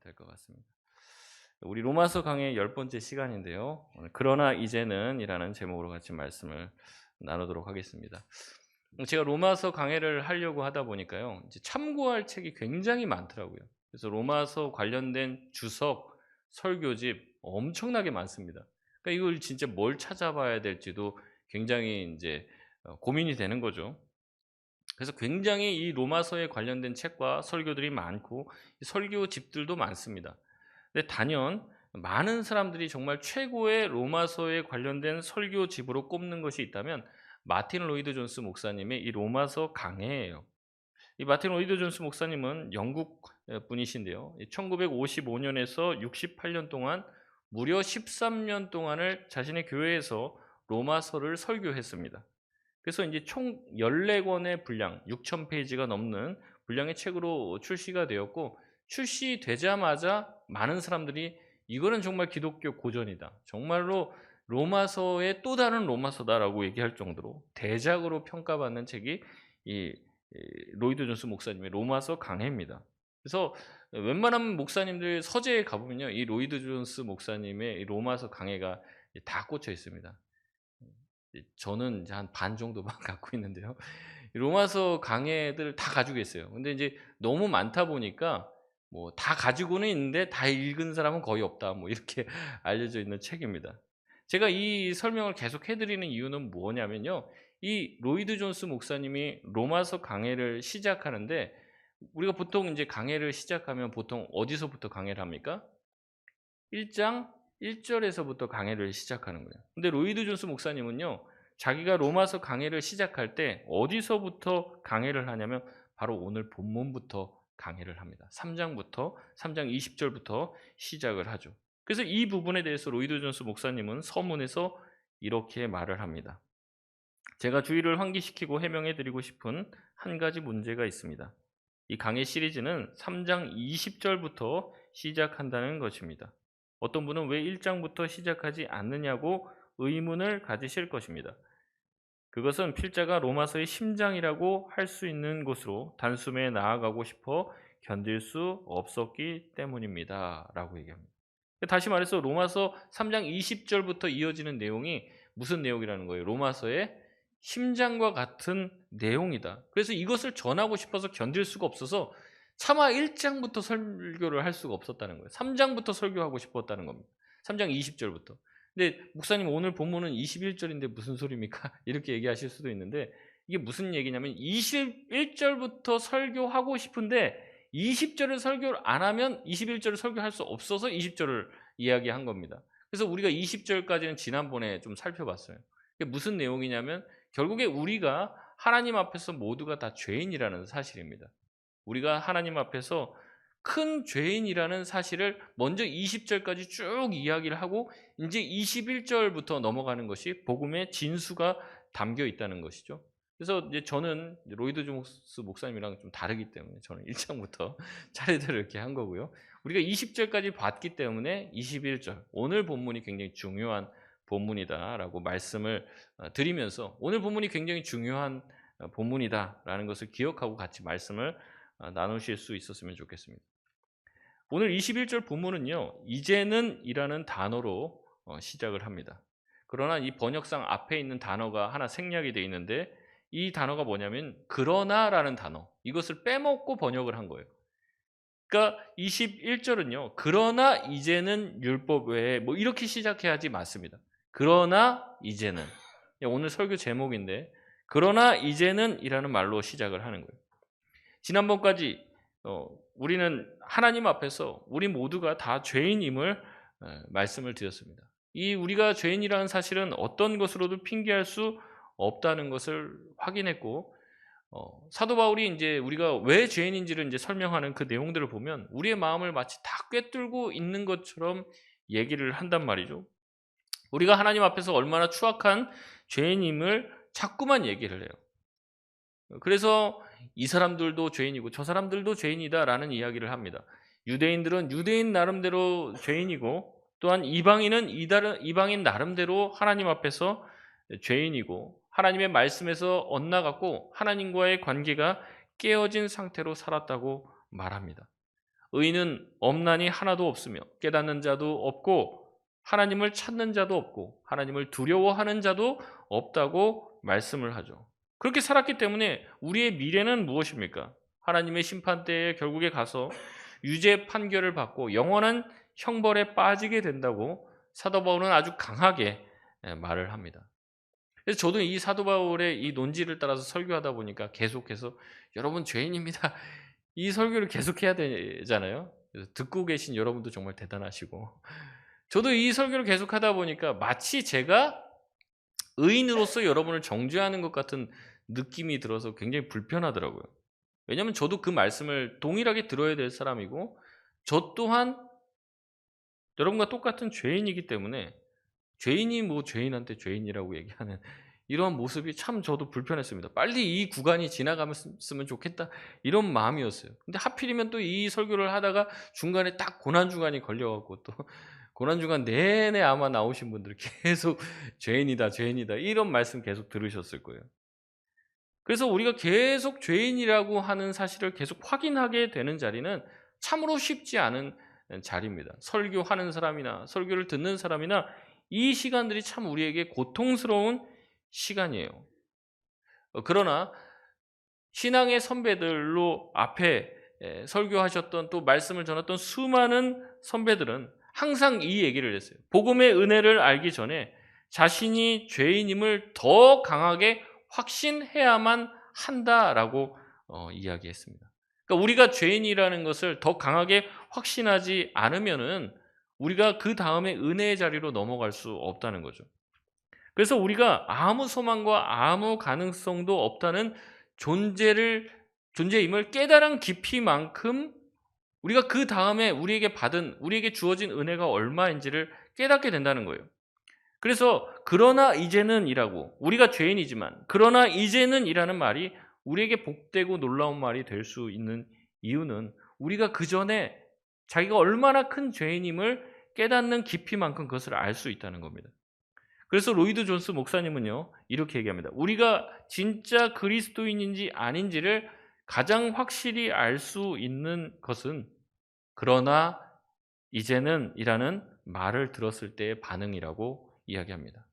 될 것 같습니다. 우리 로마서 강의 10번째 시간인데요. 오늘 그러나 이제는 이라는 제목으로 같이 말씀을 나누도록 하겠습니다. 제가 로마서 강해를 하려고 하다 보니까요. 이제 참고할 책이 굉장히 많더라고요. 그래서 로마서 관련된 주석, 설교집 엄청나게 많습니다. 그러니까 이걸 진짜 뭘 찾아봐야 될지도 굉장히 이제 고민이 되는 거죠. 그래서 굉장히 이 로마서에 관련된 책과 설교들이 많고 설교집들도 많습니다. 근데 단연 많은 사람들이 정말 최고의 로마서에 관련된 설교집으로 꼽는 것이 있다면 마틴 로이드 존스 목사님의 이 로마서 강해예요. 이 마틴 로이드 존스 목사님은 영국 분이신데요. 1955년에서 68년 동안 무려 13년 동안을 자신의 교회에서 로마서를 설교했습니다. 그래서 이제 총 14권의 분량, 6,000페이지가 넘는 분량의 책으로 출시가 되었고, 출시되자마자 많은 사람들이 이거는 정말 기독교 고전이다. 정말로 로마서의 또 다른 로마서다라고 얘기할 정도로 대작으로 평가받는 책이 이 로이드 존스 목사님의 로마서 강해입니다. 그래서 웬만한 목사님들 서재에 가보면요, 이 로이드 존스 목사님의 이 로마서 강해가 다 꽂혀 있습니다. 저는 이제 한 반 정도만 갖고 있는데요. 로마서 강해들 다 가지고 있어요. 근데 이제 너무 많다 보니까 뭐 다 가지고는 있는데 다 읽은 사람은 거의 없다. 뭐 이렇게 알려져 있는 책입니다. 제가 이 설명을 계속 해 드리는 이유는 뭐냐면요. 이 로이드 존스 목사님이 로마서 강해를 시작하는데, 우리가 보통 이제 강해를 시작하면 보통 어디서부터 강해를 합니까? 1장 1 절에서부터 강해를 시작하는 거예요. 근데 로이드 존스 목사님은요, 자기가 로마서 강해를 시작할 때 어디서부터 강해를 하냐면 바로 오늘 본문부터 강해를 합니다. 3 장부터 3장 20 절부터 시작을 하죠. 그래서 이 부분에 대해서 로이드 존스 목사님은 서문에서 이렇게 말을 합니다. 제가 주의를 환기시키고 해명해 드리고 싶은 한 가지 문제가 있습니다. 이 강해 시리즈는 3장 20 절부터 시작한다는 것입니다. 어떤 분은 왜 1장부터 시작하지 않느냐고 의문을 가지실 것입니다. 그것은 필자가 로마서의 심장이라고 할 수 있는 곳으로 단숨에 나아가고 싶어 견딜 수 없었기 때문입니다. 라고 얘기합니다. 다시 말해서 로마서 3장 20절부터 이어지는 내용이 무슨 내용이라는 거예요? 로마서의 심장과 같은 내용이다. 그래서 이것을 전하고 싶어서 견딜 수가 없어서 차마 1장부터 설교를 할 수가 없었다는 거예요. 3장부터 설교하고 싶었다는 겁니다. 3장 20절부터. 근데 목사님 오늘 본문은 21절인데 무슨 소리입니까? 이렇게 얘기하실 수도 있는데, 이게 무슨 얘기냐면 21절부터 설교하고 싶은데 20절을 설교를 안 하면 21절을 설교할 수 없어서 20절을 이야기한 겁니다. 그래서 우리가 20절까지는 지난번에 좀 살펴봤어요. 그게 무슨 내용이냐면 결국에 우리가 하나님 앞에서 모두가 다 죄인이라는 사실입니다. 우리가 하나님 앞에서 큰 죄인이라는 사실을 먼저 20절까지 쭉 이야기를 하고 이제 21절부터 넘어가는 것이 복음의 진수가 담겨 있다는 것이죠. 그래서 이제 저는 로이드 존스 목사님이랑 좀 다르기 때문에 저는 1장부터 차례대로 이렇게 한 거고요. 우리가 20절까지 봤기 때문에 21절, 오늘 본문이 굉장히 중요한 본문이다라고 말씀을 드리면서, 오늘 본문이 굉장히 중요한 본문이다라는 것을 기억하고 같이 말씀을 나누실 수 있었으면 좋겠습니다. 오늘 21절 본문은요, 이제는 이라는 단어로 시작을 합니다. 그러나 이 번역상 앞에 있는 단어가 하나 생략이 되어 있는데, 이 단어가 뭐냐면 그러나라는 단어, 이것을 빼먹고 번역을 한 거예요. 그러니까 21절은요, 그러나 이제는 율법 외에 뭐 이렇게 시작해야지 맞습니다. 그러나 이제는, 오늘 설교 제목인데 그러나 이제는 이라는 말로 시작을 하는 거예요. 지난번까지 우리는 하나님 앞에서 우리 모두가 다 죄인임을 말씀을 드렸습니다. 이 우리가 죄인이라는 사실은 어떤 것으로도 핑계할 수 없다는 것을 확인했고, 사도 바울이 이제 우리가 왜 죄인인지를 이제 설명하는 그 내용들을 보면 우리의 마음을 마치 다 꿰뚫고 있는 것처럼 얘기를 한단 말이죠. 우리가 하나님 앞에서 얼마나 추악한 죄인임을 자꾸만 얘기를 해요. 그래서 이 사람들도 죄인이고 저 사람들도 죄인이다라는 이야기를 합니다. 유대인들은 유대인 나름대로 죄인이고, 또한 이방인은 이방인 나름대로 하나님 앞에서 죄인이고, 하나님의 말씀에서 엇나갔고 하나님과의 관계가 깨어진 상태로 살았다고 말합니다. 의인은 없나니 하나도 없으며 깨닫는 자도 없고 하나님을 찾는 자도 없고 하나님을 두려워하는 자도 없다고 말씀을 하죠. 그렇게 살았기 때문에 우리의 미래는 무엇입니까? 하나님의 심판대에 결국에 가서 유죄 판결을 받고 영원한 형벌에 빠지게 된다고 사도 바울은 아주 강하게 말을 합니다. 그래서 저도 이 사도 바울의 이 논지를 따라서 설교하다 보니까 계속해서 여러분 죄인입니다. 이 설교를 계속해야 되잖아요. 그래서 듣고 계신 여러분도 정말 대단하시고 저도 이 설교를 계속하다 보니까 마치 제가 의인으로서 여러분을 정죄하는 것 같은 느낌이 들어서 굉장히 불편하더라고요. 왜냐하면 저도 그 말씀을 동일하게 들어야 될 사람이고 저 또한 여러분과 똑같은 죄인이기 때문에 죄인이 뭐 죄인한테 죄인이라고 얘기하는 이러한 모습이 참 저도 불편했습니다. 빨리 이 구간이 지나갔으면 좋겠다 이런 마음이었어요. 근데 하필이면 또 이 설교를 하다가 중간에 딱 고난주간이 걸려갖고 또 고난주간 내내 아마 나오신 분들 계속 죄인이다 죄인이다 이런 말씀 계속 들으셨을 거예요. 그래서 우리가 계속 죄인이라고 하는 사실을 계속 확인하게 되는 자리는 참으로 쉽지 않은 자리입니다. 설교하는 사람이나 설교를 듣는 사람이나 이 시간들이 참 우리에게 고통스러운 시간이에요. 그러나 신앙의 선배들로 앞에 설교하셨던 또 말씀을 전했던 수많은 선배들은 항상 이 얘기를 했어요. 복음의 은혜를 알기 전에 자신이 죄인임을 더 강하게 확신해야만 한다라고 이야기했습니다. 그러니까 우리가 죄인이라는 것을 더 강하게 확신하지 않으면은 우리가 그 다음에 은혜의 자리로 넘어갈 수 없다는 거죠. 그래서 우리가 아무 소망과 아무 가능성도 없다는 존재임을 깨달은 깊이만큼 우리가 그 다음에 우리에게 주어진 은혜가 얼마인지를 깨닫게 된다는 거예요. 그래서 그러나 이제는 이라고 우리가 죄인이지만 그러나 이제는 이라는 말이 우리에게 복되고 놀라운 말이 될 수 있는 이유는 우리가 그 전에 자기가 얼마나 큰 죄인임을 깨닫는 깊이만큼 그것을 알 수 있다는 겁니다. 그래서 로이드 존스 목사님은요 이렇게 얘기합니다. 우리가 진짜 그리스도인인지 아닌지를 가장 확실히 알 수 있는 것은 그러나 이제는 이라는 말을 들었을 때의 반응이라고 이야기합니다.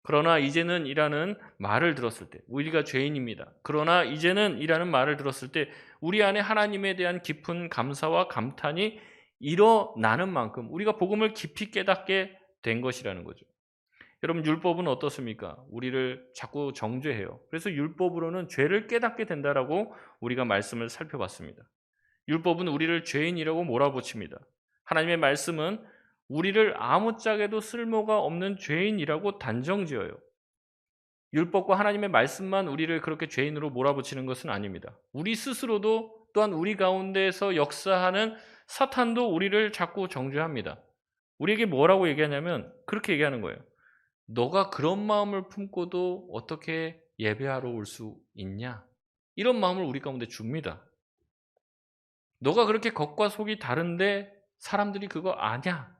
그러나 이제는 이라는 말을 들었을 때 우리가 죄인입니다. 그러나 이제는 이라는 말을 들었을 때 우리 안에 하나님에 대한 깊은 감사와 감탄이 일어나는 만큼 우리가 복음을 깊이 깨닫게 된 것이라는 거죠. 여러분 율법은 어떻습니까? 우리를 자꾸 정죄해요. 그래서 율법으로는 죄를 깨닫게 된다라고 우리가 말씀을 살펴봤습니다. 율법은 우리를 죄인이라고 몰아붙입니다. 하나님의 말씀은 우리를 아무짝에도 쓸모가 없는 죄인이라고 단정지어요. 율법과 하나님의 말씀만 우리를 그렇게 죄인으로 몰아붙이는 것은 아닙니다. 우리 스스로도 또한 우리 가운데에서 역사하는 사탄도 우리를 자꾸 정죄합니다. 우리에게 뭐라고 얘기하냐면 그렇게 얘기하는 거예요. 너가 그런 마음을 품고도 어떻게 예배하러 올 수 있냐? 이런 마음을 우리 가운데 줍니다. 너가 그렇게 겉과 속이 다른데 사람들이 그거 아냐?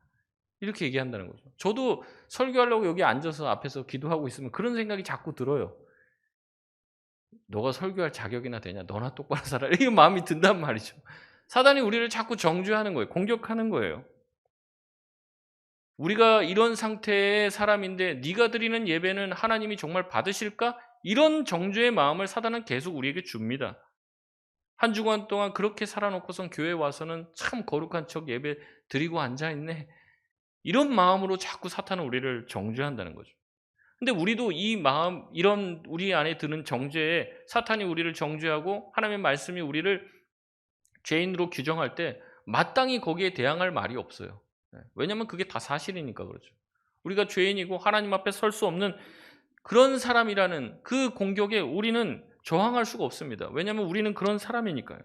이렇게 얘기한다는 거죠. 저도 설교하려고 여기 앉아서 앞에서 기도하고 있으면 그런 생각이 자꾸 들어요. 너가 설교할 자격이나 되냐? 너나 똑바로 살아. 이 마음이 든단 말이죠. 사단이 우리를 자꾸 정죄하는 거예요. 공격하는 거예요. 우리가 이런 상태의 사람인데 네가 드리는 예배는 하나님이 정말 받으실까? 이런 정죄의 마음을 사단은 계속 우리에게 줍니다. 한 주간 동안 그렇게 살아놓고선 교회에 와서는 참 거룩한 척 예배 드리고 앉아있네. 이런 마음으로 자꾸 사탄은 우리를 정죄한다는 거죠. 근데 우리도 이 마음, 이런 우리 안에 드는 정죄에 사탄이 우리를 정죄하고 하나님의 말씀이 우리를 죄인으로 규정할 때 마땅히 거기에 대항할 말이 없어요. 왜냐하면 그게 다 사실이니까 그렇죠. 우리가 죄인이고 하나님 앞에 설 수 없는 그런 사람이라는 그 공격에 우리는 저항할 수가 없습니다. 왜냐하면 우리는 그런 사람이니까요.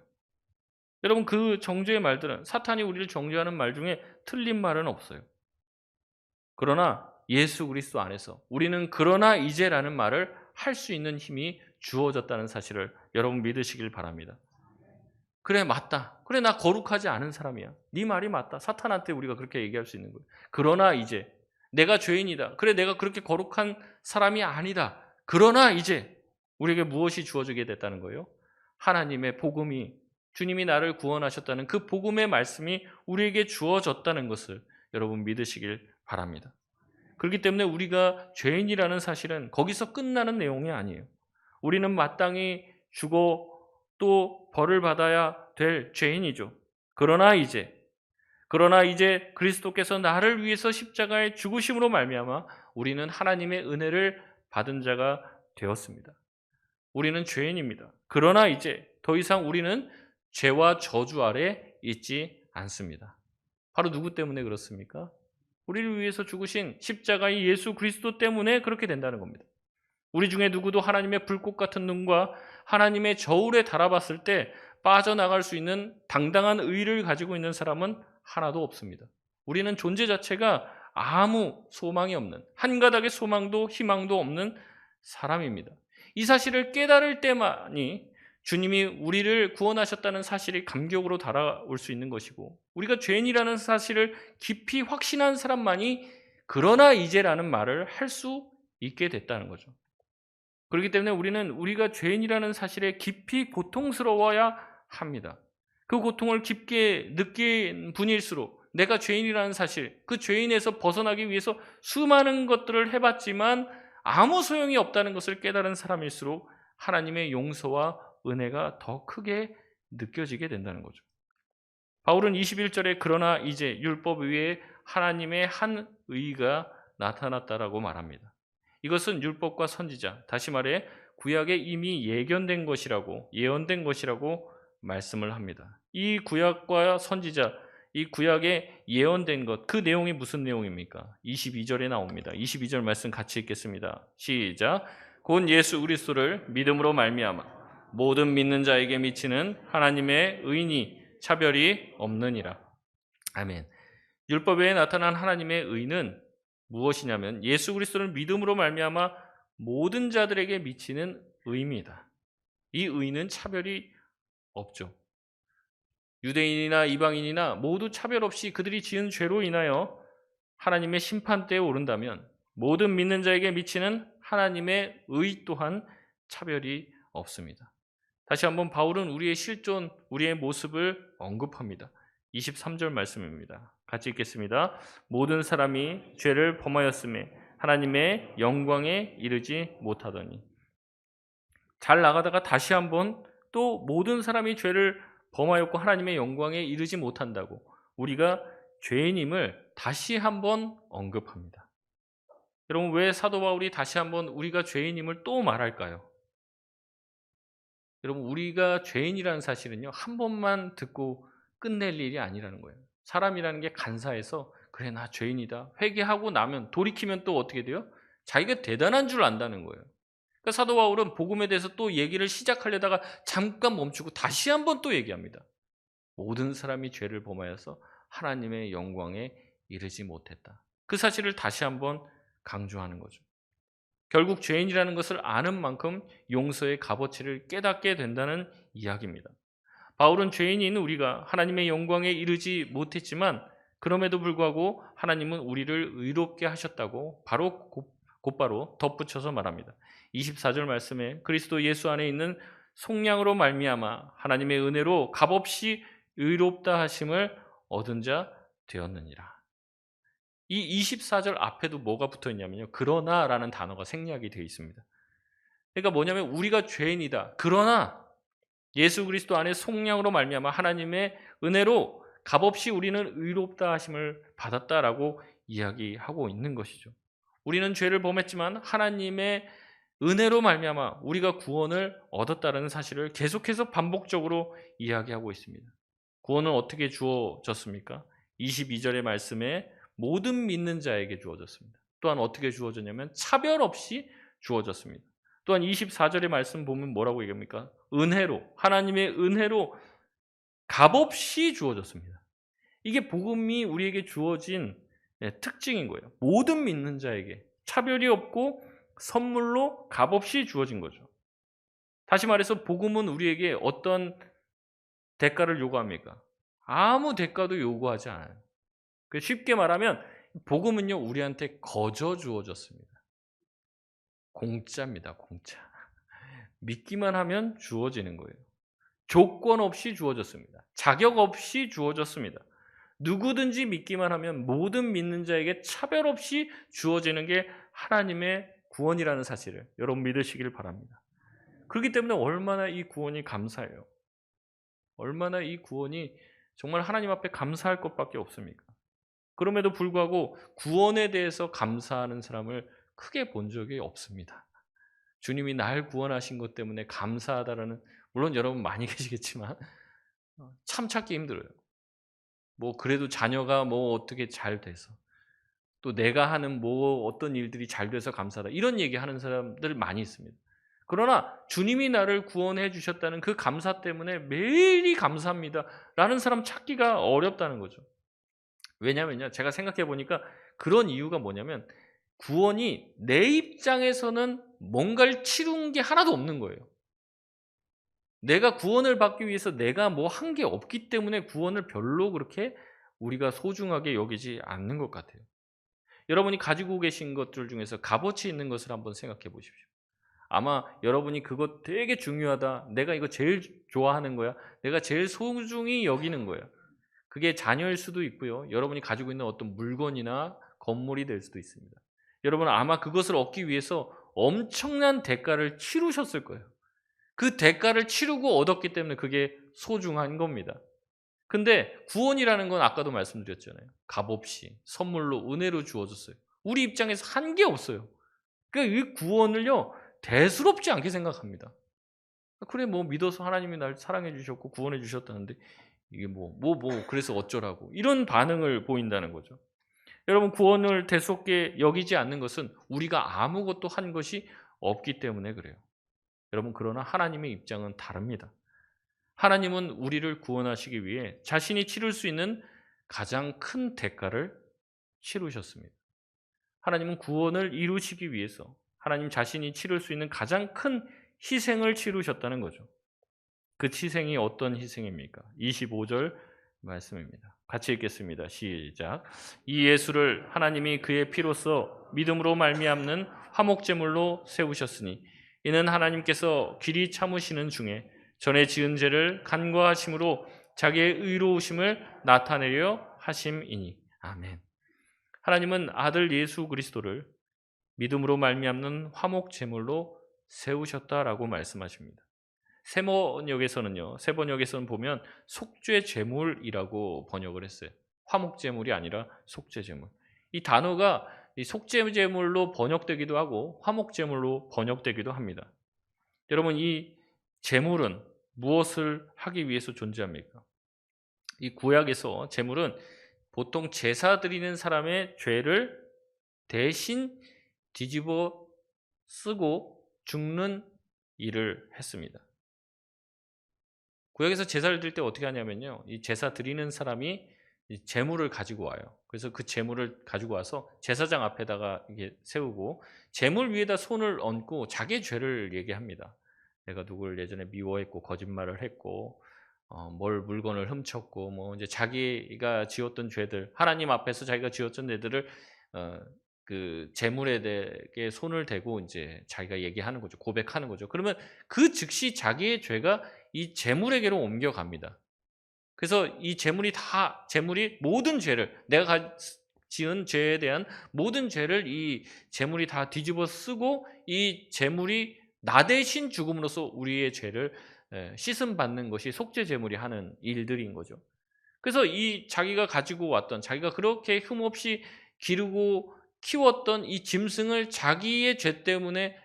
여러분 그 정죄의 말들은 사탄이 우리를 정죄하는 말 중에 틀린 말은 없어요. 그러나 예수 그리스도 안에서 우리는 그러나 이제라는 말을 할 수 있는 힘이 주어졌다는 사실을 여러분 믿으시길 바랍니다. 그래 맞다. 그래 나 거룩하지 않은 사람이야. 네 말이 맞다. 사탄한테 우리가 그렇게 얘기할 수 있는 거예요. 그러나 이제 내가 죄인이다. 그래 내가 그렇게 거룩한 사람이 아니다. 그러나 이제 우리에게 무엇이 주어지게 됐다는 거예요? 하나님의 복음이 주님이 나를 구원하셨다는 그 복음의 말씀이 우리에게 주어졌다는 것을 여러분 믿으시길 바랍니다. 그렇기 때문에 우리가 죄인이라는 사실은 거기서 끝나는 내용이 아니에요. 우리는 마땅히 죽어 또 벌을 받아야 될 죄인이죠. 그러나 이제 그리스도께서 나를 위해서 십자가에 죽으심으로 말미암아 우리는 하나님의 은혜를 받은 자가 되었습니다. 우리는 죄인입니다. 그러나 이제 더 이상 우리는 죄와 저주 아래 있지 않습니다. 바로 누구 때문에 그렇습니까? 우리를 위해서 죽으신 십자가의 예수 그리스도 때문에 그렇게 된다는 겁니다. 우리 중에 누구도 하나님의 불꽃 같은 눈과 하나님의 저울에 달아봤을 때 빠져나갈 수 있는 당당한 의를 가지고 있는 사람은 하나도 없습니다. 우리는 존재 자체가 아무 소망이 없는, 한 가닥의 소망도 희망도 없는 사람입니다. 이 사실을 깨달을 때만이 주님이 우리를 구원하셨다는 사실이 감격으로 달아올 수 있는 것이고, 우리가 죄인이라는 사실을 깊이 확신한 사람만이 그러나 이제라는 말을 할 수 있게 됐다는 거죠. 그렇기 때문에 우리는 우리가 죄인이라는 사실에 깊이 고통스러워야 합니다. 그 고통을 깊게 느낀 분일수록 내가 죄인이라는 사실, 그 죄인에서 벗어나기 위해서 수많은 것들을 해봤지만 아무 소용이 없다는 것을 깨달은 사람일수록 하나님의 용서와 은혜가 더 크게 느껴지게 된다는 거죠. 바울은 21절에 그러나 이제 율법 위에 하나님의 한 의가 나타났다라고 말합니다. 이것은 율법과 선지자, 다시 말해 구약에 이미 예견된 것이라고, 예언된 것이라고 말씀을 합니다. 이 구약과 선지자, 이 구약에 예언된 것, 그 내용이 무슨 내용입니까? 22절에 나옵니다. 22절 말씀 같이 읽겠습니다. 시작. 곧 예수 그리스도를 믿음으로 말미암아 모든 믿는 자에게 미치는 하나님의 의니 차별이 없느니라. 아멘. 율법에 나타난 하나님의 의는 무엇이냐면 예수 그리스도를 믿음으로 말미암아 모든 자들에게 미치는 의입니다. 이 의는 차별이 없죠. 유대인이나 이방인이나 모두 차별 없이 그들이 지은 죄로 인하여 하나님의 심판대에 오른다면 모든 믿는 자에게 미치는 하나님의 의 또한 차별이 없습니다. 다시 한번 바울은 우리의 실존, 우리의 모습을 언급합니다. 23절 말씀입니다. 같이 읽겠습니다. 모든 사람이 죄를 범하였음에 하나님의 영광에 이르지 못하더니. 잘 나가다가 다시 한번 또 모든 사람이 죄를 범하였고 하나님의 영광에 이르지 못한다고 우리가 죄인임을 다시 한번 언급합니다. 여러분, 왜 사도 바울이 다시 한번 우리가 죄인임을 또 말할까요? 여러분, 우리가 죄인이라는 사실은요, 한 번만 듣고 끝낼 일이 아니라는 거예요. 사람이라는 게 간사해서 그래 나 죄인이다 회개하고 나면 돌이키면 또 어떻게 돼요? 자기가 대단한 줄 안다는 거예요. 그러니까 사도 바울은 복음에 대해서 또 얘기를 시작하려다가 잠깐 멈추고 다시 한번 또 얘기합니다. 모든 사람이 죄를 범하여서 하나님의 영광에 이르지 못했다. 그 사실을 다시 한번 강조하는 거죠. 결국 죄인이라는 것을 아는 만큼 용서의 값어치를 깨닫게 된다는 이야기입니다. 바울은 죄인인 우리가 하나님의 영광에 이르지 못했지만 그럼에도 불구하고 하나님은 우리를 의롭게 하셨다고 곧바로 덧붙여서 말합니다. 24절 말씀에 그리스도 예수 안에 있는 속량으로 말미암아 하나님의 은혜로 값없이 의롭다 하심을 얻은 자 되었느니라. 이 24절 앞에도 뭐가 붙어 있냐면요. 그러나라는 단어가 생략이 되어 있습니다. 그러니까 뭐냐면 우리가 죄인이다. 그러나 예수 그리스도 안에 속량으로 말미암아 하나님의 은혜로 값없이 우리는 의롭다 하심을 받았다라고 이야기하고 있는 것이죠. 우리는 죄를 범했지만 하나님의 은혜로 말미암아 우리가 구원을 얻었다는 사실을 계속해서 반복적으로 이야기하고 있습니다. 구원은 어떻게 주어졌습니까? 22절의 말씀에 모든 믿는 자에게 주어졌습니다. 또한 어떻게 주어졌냐면 차별 없이 주어졌습니다. 또한 24절의 말씀 보면 뭐라고 얘기합니까? 은혜로, 하나님의 은혜로 값없이 주어졌습니다. 이게 복음이 우리에게 주어진 특징인 거예요. 모든 믿는 자에게 차별이 없고 선물로 값없이 주어진 거죠. 다시 말해서 복음은 우리에게 어떤 대가를 요구합니까? 아무 대가도 요구하지 않아요. 쉽게 말하면 복음은요 우리한테 거저 주어졌습니다. 공짜입니다. 공짜. 믿기만 하면 주어지는 거예요. 조건 없이 주어졌습니다. 자격 없이 주어졌습니다. 누구든지 믿기만 하면 모든 믿는 자에게 차별 없이 주어지는 게 하나님의 구원이라는 사실을 여러분 믿으시길 바랍니다. 그렇기 때문에 얼마나 이 구원이 감사해요. 얼마나 이 구원이 정말 하나님 앞에 감사할 것밖에 없습니까? 그럼에도 불구하고 구원에 대해서 감사하는 사람을 크게 본 적이 없습니다. 주님이 날 구원하신 것 때문에 감사하다라는, 물론 여러분 많이 계시겠지만 참 찾기 힘들어요. 뭐 그래도 자녀가 뭐 어떻게 잘 돼서, 또 내가 하는 뭐 어떤 일들이 잘 돼서 감사하다, 이런 얘기하는 사람들 많이 있습니다. 그러나 주님이 나를 구원해 주셨다는 그 감사 때문에 매일이 감사합니다라는 사람 찾기가 어렵다는 거죠. 왜냐면요, 제가 생각해 보니까 그런 이유가 뭐냐면 구원이 내 입장에서는 뭔가를 치룬 게 하나도 없는 거예요. 내가 구원을 받기 위해서 내가 뭐 한 게 없기 때문에 구원을 별로 그렇게 우리가 소중하게 여기지 않는 것 같아요. 여러분이 가지고 계신 것들 중에서 값어치 있는 것을 한번 생각해 보십시오. 아마 여러분이 그것 되게 중요하다, 내가 이거 제일 좋아하는 거야, 내가 제일 소중히 여기는 거야. 그게 자녀일 수도 있고요, 여러분이 가지고 있는 어떤 물건이나 건물이 될 수도 있습니다. 여러분은 아마 그것을 얻기 위해서 엄청난 대가를 치르셨을 거예요. 그 대가를 치르고 얻었기 때문에 그게 소중한 겁니다. 근데 구원이라는 건 아까도 말씀드렸잖아요. 값없이 선물로 은혜로 주어졌어요. 우리 입장에서 한 게 없어요. 그러니까 이 구원을요, 대수롭지 않게 생각합니다. 그래, 뭐 믿어서 하나님이 날 사랑해 주셨고 구원해 주셨다는데 이게 그래서 어쩌라고, 이런 반응을 보인다는 거죠. 여러분, 구원을 대수롭게 여기지 않는 것은 우리가 아무것도 한 것이 없기 때문에 그래요. 여러분, 그러나 하나님의 입장은 다릅니다. 하나님은 우리를 구원하시기 위해 자신이 치를 수 있는 가장 큰 대가를 치르셨습니다. 하나님은 구원을 이루시기 위해서 하나님 자신이 치를 수 있는 가장 큰 희생을 치르셨다는 거죠. 그 희생이 어떤 희생입니까? 25절 말씀입니다. 같이 읽겠습니다. 시작. 이 예수를 하나님이 그의 피로써 믿음으로 말미암는 화목제물로 세우셨으니 이는 하나님께서 길이 참으시는 중에 전에 지은 죄를 간과하심으로 자기의 의로우심을 나타내려 하심이니. 아멘. 하나님은 아들 예수 그리스도를 믿음으로 말미암는 화목제물로 세우셨다라고 말씀하십니다. 세 번역에서는 보면 속죄제물이라고 번역을 했어요. 화목제물이 아니라 속죄제물. 이 단어가 속죄제물로 번역되기도 하고 화목제물로 번역되기도 합니다. 여러분, 이 제물은 무엇을 하기 위해서 존재합니까? 이 구약에서 제물은 보통 제사 드리는 사람의 죄를 대신 뒤집어 쓰고 죽는 일을 했습니다. 구약에서 제사를 드릴 때 어떻게 하냐면요, 이 제사 드리는 사람이 이 제물을 가지고 와요. 그래서 그 제물을 가지고 와서 제사장 앞에다가 이게 세우고 제물 위에다 손을 얹고 자기의 죄를 얘기합니다. 내가 누구를 예전에 미워했고 거짓말을 했고 물건을 훔쳤고 뭐 이제 자기가 지었던 죄들, 하나님 앞에서 자기가 지었던 죄들을 그 제물에 대해 손을 대고 이제 자기가 얘기하는 거죠. 고백하는 거죠. 그러면 그 즉시 자기의 죄가 이 제물에게로 옮겨갑니다. 그래서 이 제물이 모든 죄를, 내가 지은 죄에 대한 모든 죄를 이 제물이 다 뒤집어 쓰고 이 제물이 나 대신 죽음으로써 우리의 죄를 씻음 받는 것이 속죄 제물이 하는 일들인 거죠. 그래서 이 자기가 가지고 왔던, 자기가 그렇게 흠없이 기르고 키웠던 이 짐승을 자기의 죄 때문에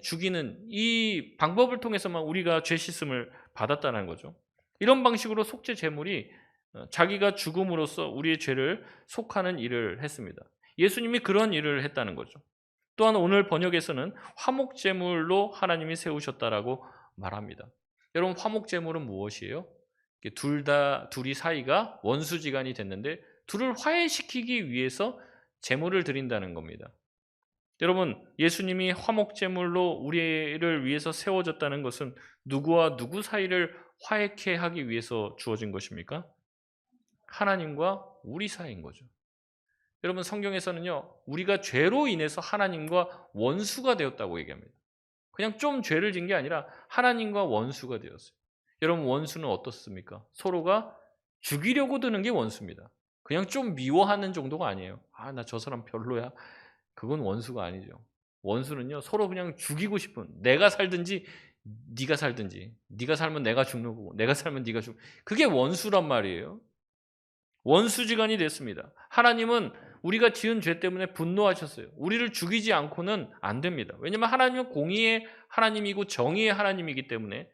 죽이는 이 방법을 통해서만 우리가 죄 씻음을 받았다는 거죠. 이런 방식으로 속죄 제물이 자기가 죽음으로써 우리의 죄를 속하는 일을 했습니다. 예수님이 그런 일을 했다는 거죠. 또한 오늘 번역에서는 화목제물로 하나님이 세우셨다라고 말합니다. 여러분, 화목제물은 무엇이에요? 둘이 사이가 원수지간이 됐는데 둘을 화해시키기 위해서 제물을 드린다는 겁니다. 여러분, 예수님이 화목제물로 우리를 위해서 세워졌다는 것은 누구와 누구 사이를 화해케 하기 위해서 주어진 것입니까? 하나님과 우리 사이인 거죠. 여러분, 성경에서는요, 우리가 죄로 인해서 하나님과 원수가 되었다고 얘기합니다. 그냥 좀 죄를 진 게 아니라 하나님과 원수가 되었어요. 여러분 원수는 어떻습니까? 서로가 죽이려고 드는 게 원수입니다. 그냥 좀 미워하는 정도가 아니에요. 아, 나 저 사람 별로야. 그건 원수가 아니죠. 원수는요, 서로 그냥 죽이고 싶은, 내가 살든지 네가 살든지, 네가 살면 내가 죽는 거고 내가 살면 네가 죽는, 그게 원수란 말이에요. 원수지간이 됐습니다. 하나님은 우리가 지은 죄 때문에 분노하셨어요. 우리를 죽이지 않고는 안 됩니다. 왜냐하면 하나님은 공의의 하나님이고 정의의 하나님이기 때문에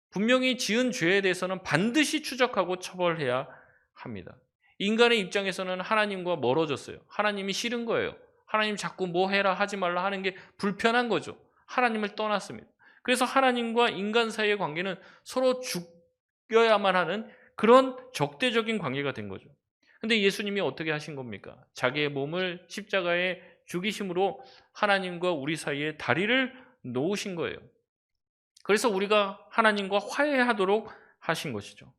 분명히 지은 죄에 대해서는 반드시 추적하고 처벌해야 합니다. 인간의 입장에서는 하나님과 멀어졌어요. 하나님이 싫은 거예요. 하나님 자꾸 뭐 해라 하지 말라 하는 게 불편한 거죠. 하나님을 떠났습니다. 그래서 하나님과 인간 사이의 관계는 서로 죽여야만 하는 그런 적대적인 관계가 된 거죠. 근데 예수님이 어떻게 하신 겁니까? 자기의 몸을 십자가에 죽이심으로 하나님과 우리 사이에 다리를 놓으신 거예요. 그래서 우리가 하나님과 화해하도록 하신 것이죠.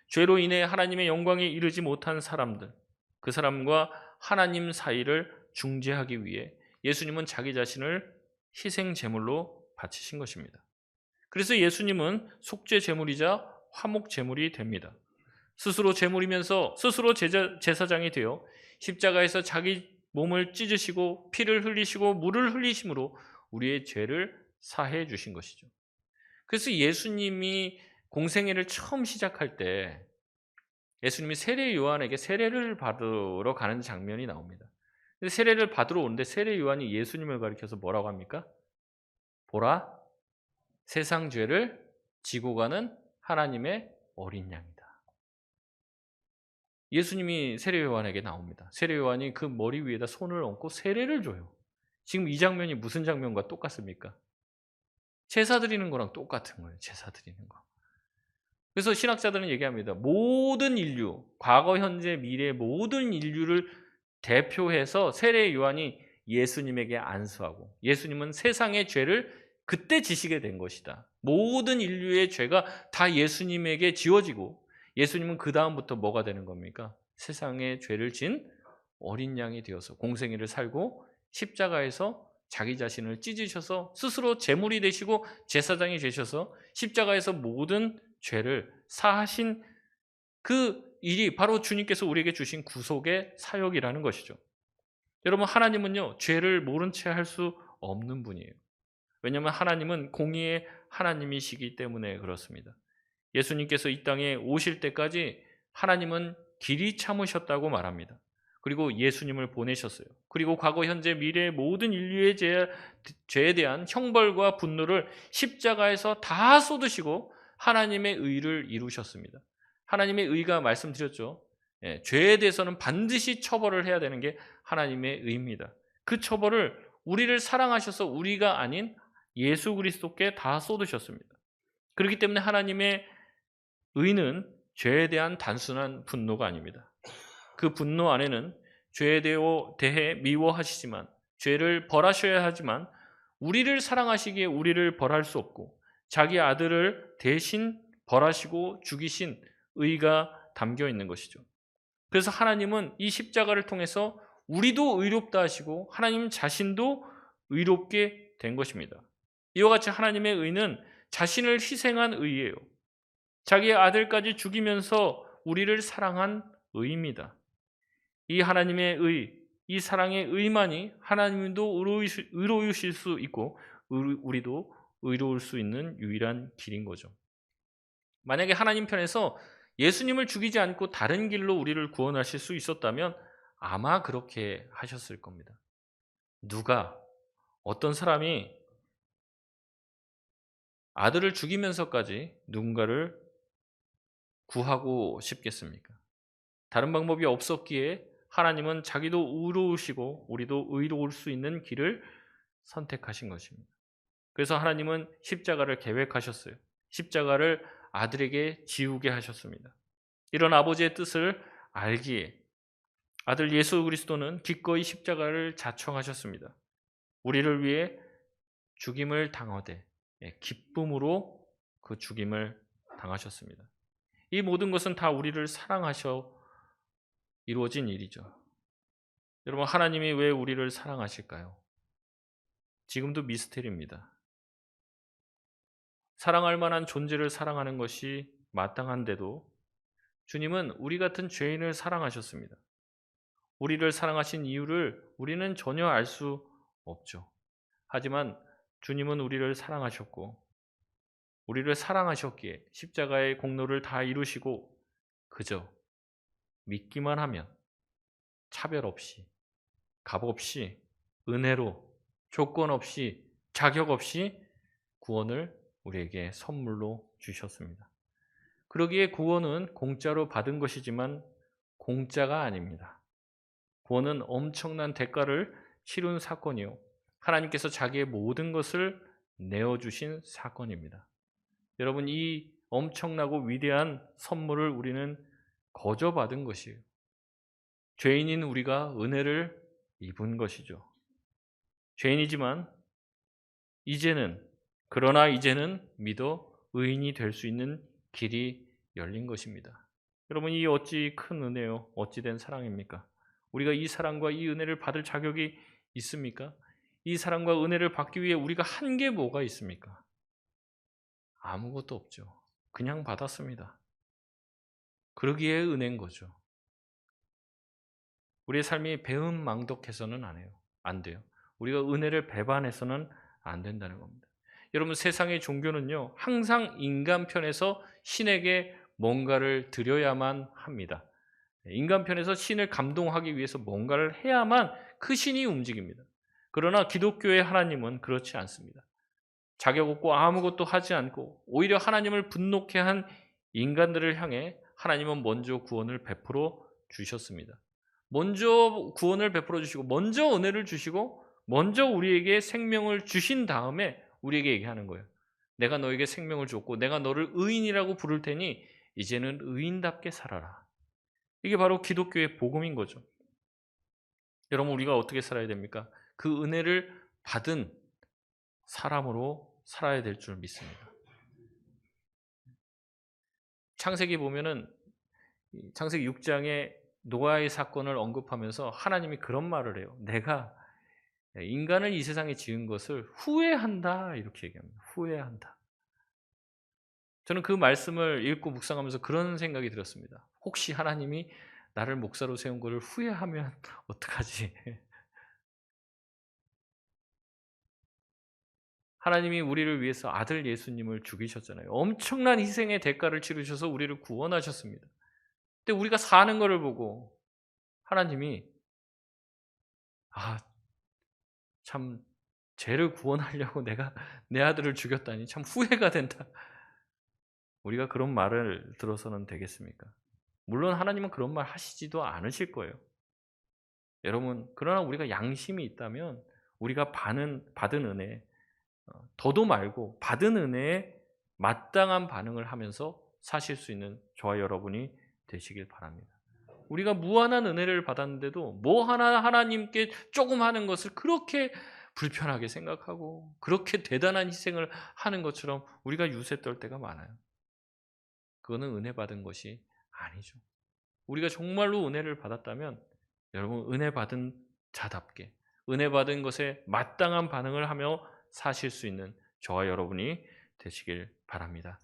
죄로 인해 하나님의 영광에 이르지 못한 사람들, 그 사람과 하나님 사이를 중재하기 위해 예수님은 자기 자신을 희생 제물로 바치신 것입니다. 그래서 예수님은 속죄 제물이자 화목 제물이 됩니다. 스스로 제물이면서 스스로 제사장이 되어 십자가에서 자기 몸을 찢으시고 피를 흘리시고 물을 흘리심으로 우리의 죄를 사해 주신 것이죠. 그래서 예수님이 공생애를 처음 시작할 때 예수님이 세례 요한에게 세례를 받으러 가는 장면이 나옵니다. 근데 세례를 받으러 오는데 세례 요한이 예수님을 가리켜서 뭐라고 합니까? 보라, 세상 죄를 지고 가는 하나님의 어린 양이다. 예수님이 세례 요한에게 나옵니다. 세례 요한이 그 머리 위에다 손을 얹고 세례를 줘요. 지금 이 장면이 무슨 장면과 똑같습니까? 제사 드리는 거랑 똑같은 거예요. 제사 드리는 거. 그래서 신학자들은 얘기합니다. 모든 인류, 과거, 현재, 미래 모든 인류를 대표해서 세례 요한이 예수님에게 안수하고 예수님은 세상의 죄를 그때 지시게 된 것이다. 모든 인류의 죄가 다 예수님에게 지워지고 예수님은 그 다음부터 뭐가 되는 겁니까? 세상의 죄를 진 어린 양이 되어서 공생애를 살고 십자가에서 자기 자신을 찢으셔서 스스로 제물이 되시고 제사장이 되셔서 십자가에서 모든 죄를 사하신 그 일이 바로 주님께서 우리에게 주신 구속의 사역이라는 것이죠. 여러분, 하나님은요, 죄를 모른 채 할 수 없는 분이에요. 왜냐하면 하나님은 공의의 하나님이시기 때문에 그렇습니다. 예수님께서 이 땅에 오실 때까지 하나님은 길이 참으셨다고 말합니다. 그리고 예수님을 보내셨어요. 그리고 과거, 현재, 미래의 모든 인류의 죄에 대한 형벌과 분노를 십자가에서 다 쏟으시고 하나님의 의를 이루셨습니다. 하나님의 의가 말씀드렸죠. 죄에 대해서는 반드시 처벌을 해야 되는 게 하나님의 의입니다. 그 처벌을 우리를 사랑하셔서 우리가 아닌 예수 그리스도께 다 쏟으셨습니다. 그렇기 때문에 하나님의 의는 죄에 대한 단순한 분노가 아닙니다. 그 분노 안에는 죄에 대해 미워하시지만 죄를 벌하셔야 하지만 우리를 사랑하시기에 우리를 벌할 수 없고 자기 아들을 대신 벌하시고 죽이신 의가 담겨 있는 것이죠. 그래서 하나님은 이 십자가를 통해서 우리도 의롭다 하시고 하나님 자신도 의롭게 된 것입니다. 이와 같이 하나님의 의는 자신을 희생한 의예요. 자기의 아들까지 죽이면서 우리를 사랑한 의입니다. 이 하나님의 의, 이 사랑의 의만이 하나님도 의로우실 수 있고 우리도 의로울 수 있는 유일한 길인 거죠. 만약에 하나님 편에서 예수님을 죽이지 않고 다른 길로 우리를 구원하실 수 있었다면 아마 그렇게 하셨을 겁니다. 누가, 어떤 사람이 아들을 죽이면서까지 누군가를 구하고 싶겠습니까? 다른 방법이 없었기에 하나님은 자기도 의로우시고 우리도 의로울 수 있는 길을 선택하신 것입니다. 그래서 하나님은 십자가를 계획하셨어요. 십자가를 아들에게 지우게 하셨습니다. 이런 아버지의 뜻을 알기에 아들 예수 그리스도는 기꺼이 십자가를 자청하셨습니다. 우리를 위해 죽임을 당하되 기쁨으로 그 죽임을 당하셨습니다. 이 모든 것은 다 우리를 사랑하셔 이루어진 일이죠. 여러분, 하나님이 왜 우리를 사랑하실까요? 지금도 미스테리입니다. 사랑할 만한 존재를 사랑하는 것이 마땅한데도 주님은 우리 같은 죄인을 사랑하셨습니다. 우리를 사랑하신 이유를 우리는 전혀 알 수 없죠. 하지만 주님은 우리를 사랑하셨고 우리를 사랑하셨기에 십자가의 공로를 다 이루시고 그저 믿기만 하면 차별 없이, 값 없이, 은혜로, 조건 없이, 자격 없이 구원을 우리에게 선물로 주셨습니다. 그러기에 구원은 공짜로 받은 것이지만 공짜가 아닙니다. 구원은 엄청난 대가를 치룬 사건이요. 하나님께서 자기의 모든 것을 내어주신 사건입니다. 여러분, 이 엄청나고 위대한 선물을 우리는 거저 받은 것이에요. 죄인인 우리가 은혜를 입은 것이죠. 죄인이지만 그러나 이제는 믿어 의인이 될 수 있는 길이 열린 것입니다. 여러분, 이 어찌 큰 은혜요, 어찌 된 사랑입니까? 우리가 이 사랑과 이 은혜를 받을 자격이 있습니까? 이 사랑과 은혜를 받기 위해 우리가 한 게 뭐가 있습니까? 아무것도 없죠. 그냥 받았습니다. 그러기에 은혜인 거죠. 우리의 삶이 배은망덕해서는 안 돼요. 우리가 은혜를 배반해서는 안 된다는 겁니다. 여러분, 세상의 종교는요, 항상 인간 편에서 신에게 뭔가를 드려야만 합니다. 인간 편에서 신을 감동하기 위해서 뭔가를 해야만 그 신이 움직입니다. 그러나 기독교의 하나님은 그렇지 않습니다. 자격 없고 아무것도 하지 않고 오히려 하나님을 분노케 한 인간들을 향해 하나님은 먼저 구원을 베풀어 주셨습니다. 먼저 구원을 베풀어 주시고 먼저 은혜를 주시고 먼저 우리에게 생명을 주신 다음에 우리에게 얘기하는 거예요. 내가 너에게 생명을 줬고 내가 너를 의인이라고 부를 테니 이제는 의인답게 살아라. 이게 바로 기독교의 복음인 거죠. 여러분, 우리가 어떻게 살아야 됩니까? 그 은혜를 받은 사람으로 살아야 될 줄 믿습니다. 창세기 보면은 창세기 6장에 노아의 사건을 언급하면서 하나님이 그런 말을 해요. 내가 인간을 이 세상에 지은 것을 후회한다, 이렇게 얘기합니다. 후회한다. 저는 그 말씀을 읽고 묵상하면서 그런 생각이 들었습니다. 혹시 하나님이 나를 목사로 세운 것을 후회하면 어떡하지? 하나님이 우리를 위해서 아들 예수님을 죽이셨잖아요. 엄청난 희생의 대가를 치르셔서 우리를 구원하셨습니다. 근데 우리가 사는 것을 보고 하나님이 참 죄를 구원하려고 내가 내 아들을 죽였다니 참 후회가 된다. 우리가 그런 말을 들어서는 되겠습니까? 물론 하나님은 그런 말 하시지도 않으실 거예요. 여러분, 그러나 우리가 양심이 있다면 우리가 받은 은혜, 더도 말고 받은 은혜에 마땅한 반응을 하면서 사실 수 있는 저와 여러분이 되시길 바랍니다. 우리가 무한한 은혜를 받았는데도 뭐 하나 하나님께 조금 하는 것을 그렇게 불편하게 생각하고 그렇게 대단한 희생을 하는 것처럼 우리가 유세 떨 때가 많아요. 그거는 은혜 받은 것이 아니죠. 우리가 정말로 은혜를 받았다면 여러분, 은혜 받은 자답게 은혜 받은 것에 마땅한 반응을 하며 사실 수 있는 저와 여러분이 되시길 바랍니다.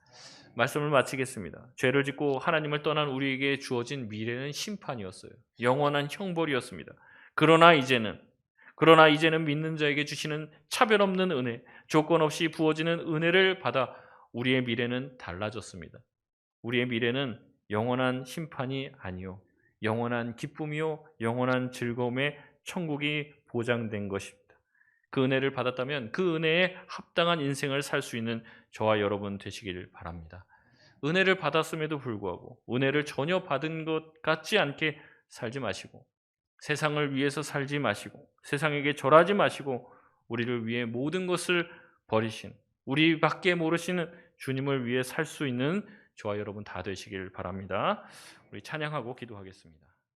말씀을 마치겠습니다. 죄를 짓고 하나님을 떠난 우리에게 주어진 미래는 심판이었어요. 영원한 형벌이었습니다. 그러나 이제는 믿는 자에게 주시는 차별 없는 은혜, 조건 없이 부어지는 은혜를 받아 우리의 미래는 달라졌습니다. 우리의 미래는 영원한 심판이 아니요, 영원한 기쁨이요, 영원한 즐거움의 천국이 보장된 것입니다. 그 은혜를 받았다면 그 은혜에 합당한 인생을 살 수 있는 저와 여러분 되시길 바랍니다. 은혜를 받았음에도 불구하고 은혜를 전혀 받은 것 같지 않게 살지 마시고 세상을 위해서 살지 마시고 세상에게 절하지 마시고 우리를 위해 모든 것을 버리신 우리밖에 모르시는 주님을 위해 살 수 있는 저와 여러분 다 되시길 바랍니다. 우리 찬양하고 기도하겠습니다.